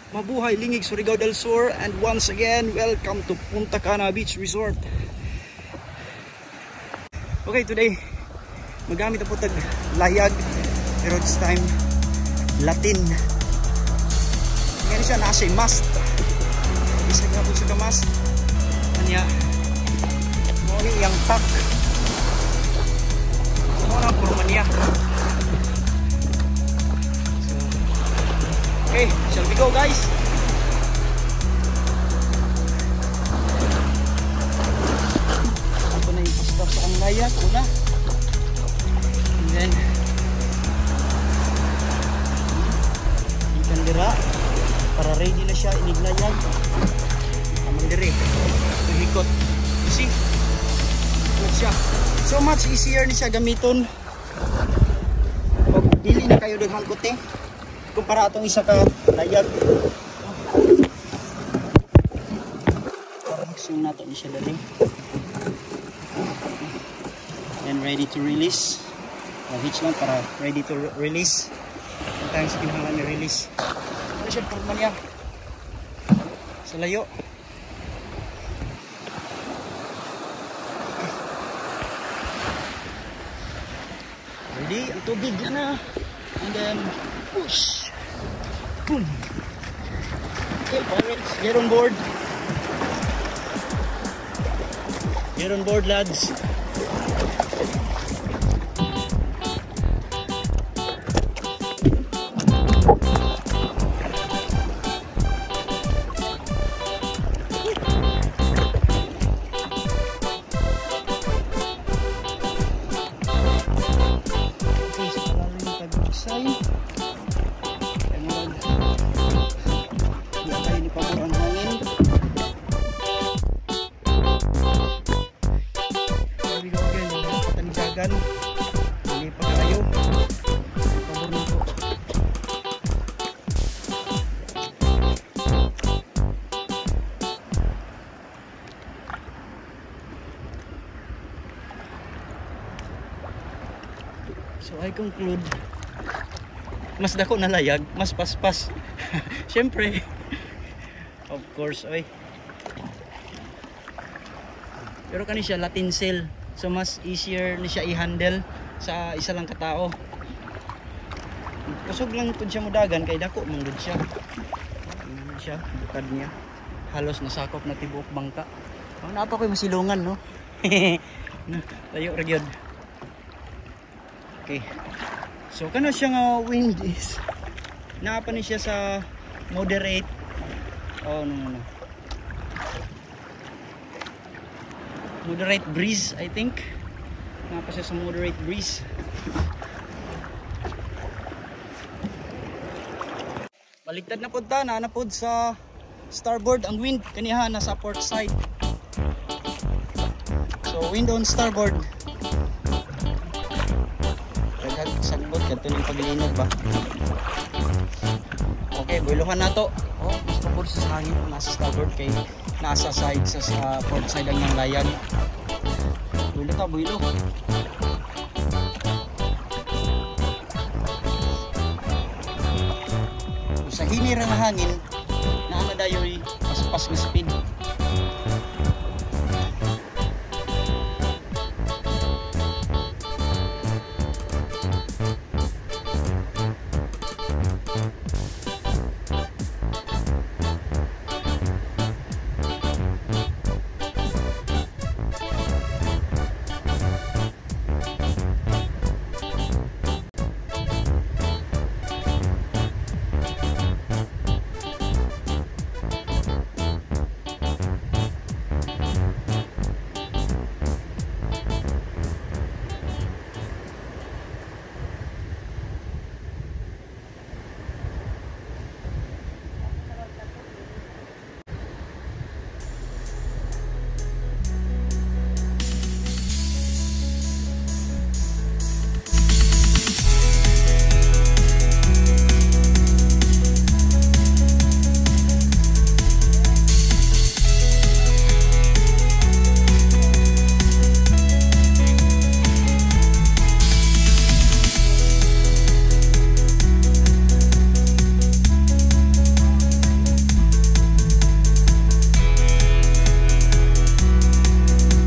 Mabuhay Lingig, Surigao del Sur, and once again, welcome to Punta Cana Beach Resort. Okay, today magamit ang putag layag, pero this time Latin. Ngayon siya nasa mast. Isa nga po siya mast. Kanya muli yang tak. Orang Romania. Okay, shall we go guys? Ito na yung pastor sa ang layag una. And then ikan dira para ready na siya iniglayag. Amang diri hikot. You see? Good siya. So much easier ni siya gamiton. Pag dili na kayo daghang kote kumpara atong isa ka layag. Mixing nato ni siya dali. And ready to release. Hitch lang para ready to release. Ang tayong sa kinahanglan ni release. Ano siya forma niya? Sa layo. Ready? Ang tubig na. And then push. Boom. Okay, pirates, get on board. Get on board, lads. Hindi pa kayo. Pabor nito. So I conclude, mas dako na layag, mas paspas. Siyempre. Of course, oy. Pero kani siya Latin sail. So mas easier ni siya i-handle sa isa lang katao. Kusog lang pud siya mudagan kay dako man gud siya. Ano siya, bukad niya. Halos nasakop na tibuok bangka. Ang napa koy masilungan no. Layo ra gyud. Okay. So kano siya nga wind is naapa ni siya sa moderate. Oh no. Moderate breeze, I think. Napa siya sa moderate breeze. Baliktad na pod ta, na pod sa starboard ang wind kaniha nasa port side. So wind on starboard. Daghang sagbot kadto ning paglinog ba. Okay, builuhan nato. Oh, mas pabor sa hangin nasa starboard kay nasa side sa port side ang layag. Builo ta, builo. Sa hinir ng hangin, naana dayo'y paspas na speed.